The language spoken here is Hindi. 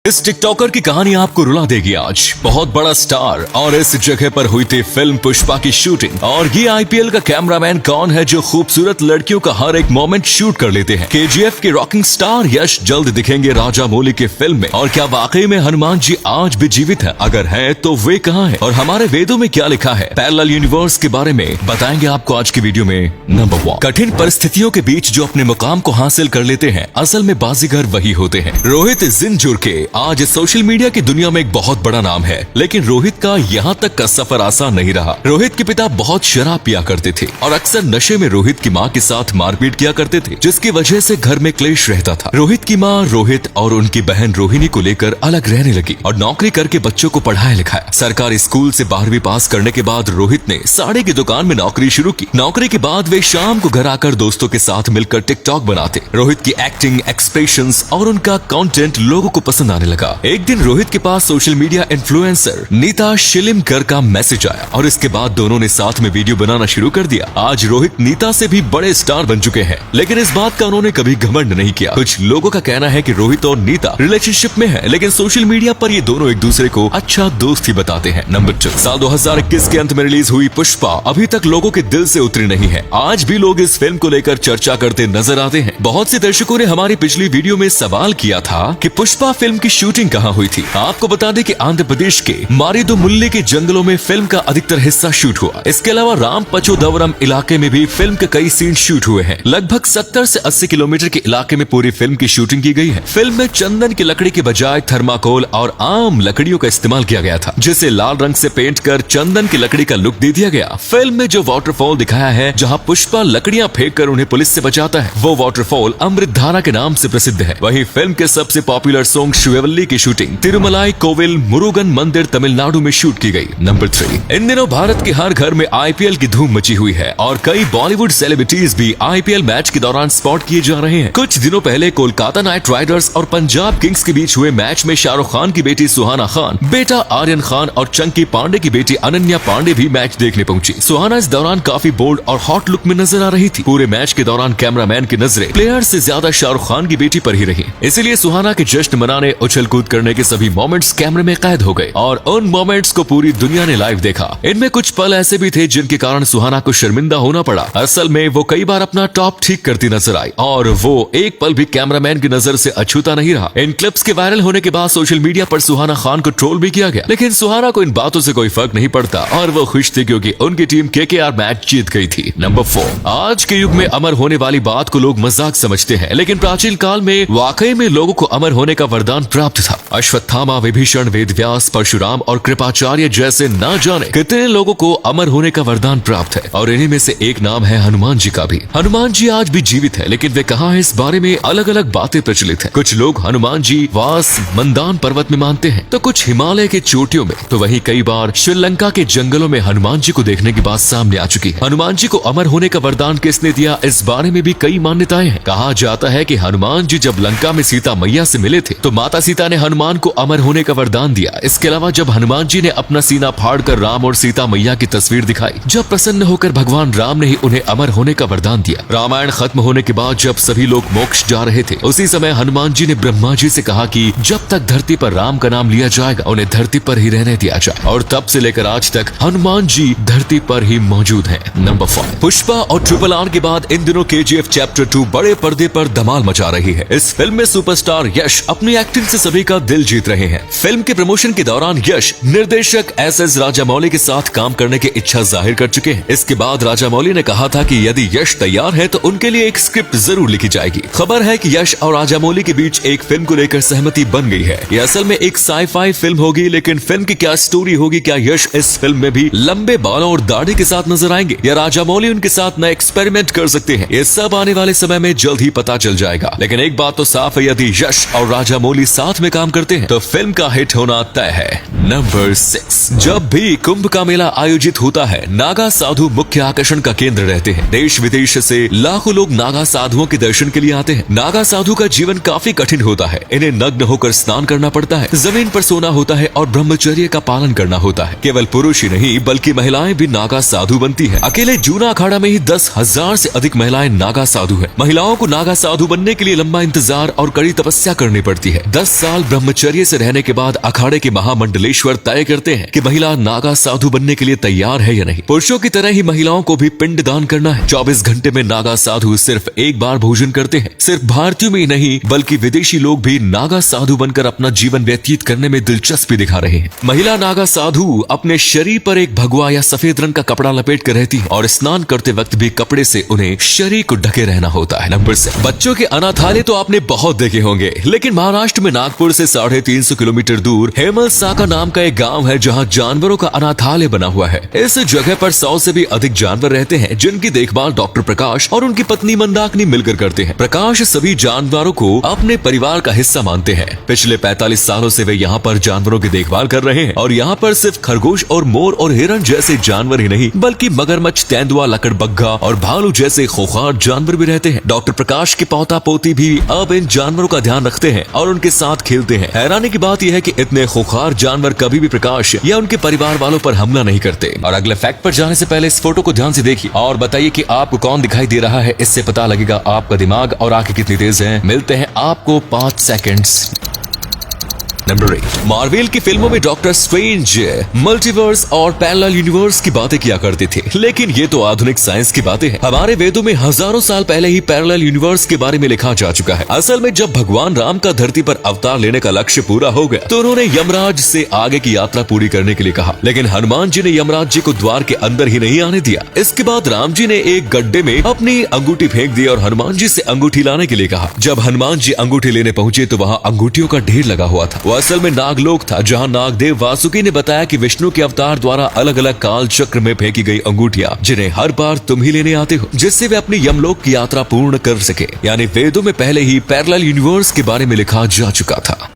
इस टिकटॉकर की कहानी आपको रुला देगी आज। बहुत बड़ा स्टार और इस जगह पर हुई थी फिल्म पुष्पा की शूटिंग। और ये आईपीएल का कैमरामैन कौन है जो खूबसूरत लड़कियों का हर एक मोमेंट शूट कर लेते हैं। केजीएफ के रॉकिंग स्टार यश जल्द दिखेंगे राजामौली के फिल्म में। और क्या वाकई में हनुमान जी आज भी जीवित है? अगर है तो वे कहाँ है और हमारे वेदों में क्या लिखा है? पैरेलल यूनिवर्स के बारे में बताएंगे आपको आज की वीडियो में। नंबर 1, कठिन परिस्थितियों के बीच जो अपने मुकाम को हासिल कर लेते हैं, असल में बाजीगर वही होते हैं। रोहित जिंजुर के आज सोशल मीडिया की दुनिया में एक बहुत बड़ा नाम है, लेकिन रोहित का यहाँ तक का सफर आसान नहीं रहा। रोहित के पिता बहुत शराब पिया करते थे और अक्सर नशे में रोहित की माँ के साथ मारपीट किया करते थे, जिसकी वजह से घर में क्लेश रहता था। रोहित की माँ रोहित और उनकी बहन रोहिणी को लेकर अलग रहने लगी और नौकरी करके बच्चों को पढ़ाया लिखाया। सरकारी स्कूल से 12वीं पास करने के बाद रोहित ने साड़ी की दुकान में नौकरी शुरू की। नौकरी के बाद वे शाम को घर आकर दोस्तों के साथ मिलकर टिकटॉक बनाते। रोहित की एक्टिंग, एक्सप्रेशंस और उनका कंटेंट लोगों को पसंद आने लगा। एक दिन रोहित के पास सोशल मीडिया इन्फ्लुएंसर नीता शिलिमकर का मैसेज आया और इसके बाद दोनों ने साथ में वीडियो बनाना शुरू कर दिया। आज रोहित नीता से भी बड़े स्टार बन चुके हैं, लेकिन इस बात का उन्होंने कभी घमंड नहीं किया। कुछ लोगों का कहना है कि रोहित और नीता रिलेशनशिप में है, लेकिन सोशल मीडिया पर ये दोनों एक दूसरे को अच्छा दोस्त ही बताते हैं। नंबर 2, साल 2021 के अंत में रिलीज हुई पुष्पा अभी तक लोगों के दिल से उतरी नहीं है। आज भी लोग इस फिल्म को लेकर चर्चा करते नजर आते हैं। बहुत से दर्शकों ने हमारी पिछली वीडियो में सवाल किया था कि पुष्पा फिल्म की शूटिंग कहाँ हुई थी। आपको बता दें कि आंध्र प्रदेश के मारिदुमुल्ले के जंगलों में फिल्म का अधिकतर हिस्सा शूट हुआ। इसके अलावा रामपचोदवरम इलाके में भी फिल्म के कई सीन शूट हुए हैं। लगभग 70 से 80 किलोमीटर के इलाके में पूरी फिल्म की शूटिंग की गई है। फिल्म में चंदन की लकड़ी के बजाय थर्माकोल और आम लकड़ियों का इस्तेमाल किया गया था, जिसे लाल रंग से पेंट कर चंदन की लकड़ी का लुक दे दिया गया। फिल्म में जो वाटरफॉल दिखाया है, जहाँ पुष्पा लकड़ियाँ फेंक कर उन्हें पुलिस से बचाता है, वो वाटरफॉल अमृतधारा के नाम से प्रसिद्ध है। वहीं फिल्म के सबसे पॉपुलर सॉन्ग शिवल्ली की शूटिंग तिरुमलाई कोविल मुरुगन मंदिर तमिलनाडु में शूट की गई। नंबर 3, इन दिनों भारत के हर घर में आईपीएल की धूम मची हुई है और कई बॉलीवुड सेलिब्रिटीज भी आईपीएल मैच के दौरान स्पॉट किए जा रहे हैं। कुछ दिनों पहले कोलकाता नाइट राइडर्स और पंजाब किंग्स के बीच हुए मैच में शाहरुख खान की बेटी सुहाना खान, बेटा आर्यन खान और चंकी पांडे की बेटी अनन्या पांडे भी मैच देखने पहुंची। सुहाना इस दौरान काफी बोल्ड और हॉट लुक में नजर आ रही थी। पूरे मैच के दौरान कैमरामैन की नजरें प्लेयर से ज्यादा शाहरुख खान की बेटी पर ही रही, इसलिए सुहाना के जश्न मनाने, उछल कूद करने के सभी मोमेंट्स कैमरे में कैद हो गए और उन मोमेंट्स को पूरी दुनिया ने लाइव देखा। इनमें कुछ पल ऐसे भी थे जिनके कारण सुहाना को शर्मिंदा होना पड़ा। असल में वो कई बार अपना टॉप ठीक करती नजर आई और वो एक पल भी कैमरामैन की नजर से अछूता नहीं रहा। इन क्लिप्स के वायरल होने के बाद सोशल मीडिया पर सुहाना खान को ट्रोल भी किया गया, लेकिन सुहाना को इन बातों से कोई फर्क नहीं पड़ता और वो खुश थी क्योंकि उनकी टीम केकेआर मैच जीत गई थी। नंबर 4, आज के युग में अमर होने वाली बात को लोग मजाक समझते हैं, लेकिन प्राचीन काल में वाकई में लोगों को अमर होने का वरदान प्राप्त था। अश्वत्थामा, विभीषण, वेदव्यास, परशुराम और कृपाचार्य जैसे न जाने कितने लोगों को अमर होने का वरदान प्राप्त है और इन्हीं में से एक नाम है हनुमान जी का भी। हनुमान जी आज भी जीवित है, लेकिन वे कहाँ है, इस बारे में अलग अलग बातें प्रचलित हैं। कुछ लोग हनुमान जी वास मंदान पर्वत में मानते हैं, तो कुछ हिमालय के चोटियों में, तो वहीं कई बार श्रीलंका के जंगलों में हनुमान जी को देखने की बात सामने आ चुकी है। हनुमान जी को अमर होने का वरदान किसने दिया, इस बारे में भी कई मान्यताएं हैं। कहा जाता है कि हनुमान जी जब लंका में सीता मैया से मिले थे, तो माता सीता ने हनुमान को अमर होने का वरदान दिया। इसके अलावा जब हनुमान जी ने अपना सीना फाड़कर राम और सीता मैया की तस्वीर दिखाई, जब प्रसन्न होकर भगवान राम ने ही उन्हें अमर होने का वरदान दिया। रामायण खत्म होने के बाद जब सभी लोग मोक्ष जा रहे थे, उसी समय हनुमान जी ने ब्रह्मा जी से कहा कि जब तक धरती पर राम का नाम लिया जाएगा, उन्हें धरती पर ही रहने दिया जाए, और तब से लेकर आज तक हनुमान जी धरती पर ही मौजूद हैं। नंबर 5, पुष्पा और RRR के बाद इन दिनों KGF चैप्टर 2 बड़े पर्दे पर धमाल मचा रही है। इस फिल्म में सुपरस्टार यश अपनी एक्टिंग से सभी का दिल जीत रहे हैं। फिल्म के प्रमोशन के दौरान यश निर्देशक SS राजामौली के साथ काम करने की इच्छा जाहिर कर चुके हैं। इसके बाद राजामौली ने कहा था कि यदि यश तैयार है तो उनके लिए एक स्क्रिप्ट जरूर लिखी जाएगी। खबर है कि यश और राजामौली के बीच एक फिल्म को लेकर सहमति बन गई है। यह असल में एक साई-फाई फिल्म होगी, लेकिन फिल्म की क्या स्टोरी होगी, क्या यश इस फिल्म में भी लंबे बालों और दाढ़ी के साथ नजर आएंगे या राजामौली उनके साथ नए एक्सपेरिमेंट कर सकते हैं, ये सब आने वाले समय में जल्द ही पता चल जाएगा। लेकिन एक बात तो साफ है, यदि यश और राजामौली साथ में काम करते हैं तो फिल्म का हिट होना तय है। नंबर 6। जब भी कुंभ का मेला आयोजित होता है, नागा साधु मुख्य आकर्षण का केंद्र रहते हैं। देश विदेश से लाखों लोग नागा साधुओं के दर्शन के लिए आते हैं। नागा साधु का जीवन काफी कठिन होता है। इन्हें नग्न होकर स्नान करना पड़ता है, जमीन पर सोना होता है और ब्रह्मचर्य का पालन करना होता है। केवल पुरुष ही नहीं बल्कि महिलाएं भी नागा साधु बनती है। अकेले जूना अखाड़ा में ही 10,000 से अधिक महिलाएं नागा साधु है। महिलाओं को नागा साधु बनने के लिए लंबा इंतजार और कड़ी तपस्या करनी पड़ती है। 10 साल ब्रह्मचर्य से रहने के बाद अखाड़े के महामंडलेश्वर तय करते हैं कि महिला नागा साधु बनने के लिए तैयार है या नहीं। पुरुषों की तरह ही महिलाओं को भी पिंड दान करना है। 24 घंटे में नागा साधु सिर्फ एक बार भोजन करते हैं। सिर्फ भारतीयों में ही नहीं बल्कि विदेशी लोग भी नागा साधु बनकर अपना जीवन व्यतीत करने में दिलचस्पी दिखा रहे हैं। महिला नागा साधु अपने शरीर पर एक भगवा या सफेद रंग का कपड़ा लपेट कर रहती है और स्नान करते वक्त भी कपड़े से उन्हें शरीर को ढके रहना होता है। नंबर 7। बच्चों के अनाथालय तो आपने बहुत देखे होंगे, लेकिन महाराष्ट्र में नागपुर से 350 किलोमीटर दूर हेमल साका नाम का एक गांव है जहां जानवरों का अनाथालय बना हुआ है। इस जगह पर 100 से भी अधिक जानवर रहते हैं जिनकी देखभाल डॉक्टर प्रकाश और उनकी पत्नी मंदाकिनी मिलकर करते हैं। प्रकाश सभी जानवरों को अपने परिवार का हिस्सा मानते हैं। पिछले 45 सालों से वे यहाँ पर जानवरों की देखभाल कर रहे हैं और यहाँ पर सिर्फ खरगोश और मोर और हिरण जैसे जानवर ही नहीं बल्कि मगरमच्छ, तेंदुआ, लकड़बग्घा और भालू जैसे खूंखार जानवर भी रहते हैं। डॉक्टर प्रकाश के पोता पोती भी अब इन जानवरों का ध्यान रखते हैं और उनके साथ खेलते हैं। हैरानी की बात यह है कि इतने खूंखार जानवर कभी भी प्रकाश या उनके परिवार वालों पर हमला नहीं करते। और अगले फैक्ट पर जाने से पहले इस फोटो को ध्यान से देखिए और बताइए कि आपको कौन दिखाई दे रहा है। इससे पता लगेगा आपका दिमाग और आंखें कितनी तेज हैं। मिलते हैं आपको 5 सेकंड्स। नंबर 8। मार्वल की फिल्मों में डॉक्टर स्ट्रेंज मल्टीवर्स और पैरेलल यूनिवर्स की बातें किया करते थे, लेकिन ये तो आधुनिक साइंस की बातें हैं। हमारे वेदों में हजारों साल पहले ही पैरेलल यूनिवर्स के बारे में लिखा जा चुका है। असल में जब भगवान राम का धरती पर अवतार लेने का लक्ष्य पूरा हो गया तो उन्होंने यमराज से आगे की यात्रा पूरी करने के लिए कहा, लेकिन हनुमान जी ने यमराज जी को द्वार के अंदर ही नहीं आने दिया। इसके बाद राम जी ने एक गड्ढे में अपनी अंगूठी फेंक दी और हनुमान जी से अंगूठी लाने के लिए कहा। जब हनुमान जी अंगूठी लेने पहुंचे तो वहाँ अंगूठियों का ढेर लगा हुआ था। असल में नागलोक था जहां नागदेव वासुकी ने बताया कि विष्णु के अवतार द्वारा अलग अलग काल चक्र में फेंकी गई अंगूठियां जिन्हें हर बार तुम ही लेने आते हो, जिससे वे अपनी यमलोक की यात्रा पूर्ण कर सके। यानी वेदों में पहले ही पैरेलल यूनिवर्स के बारे में लिखा जा चुका था।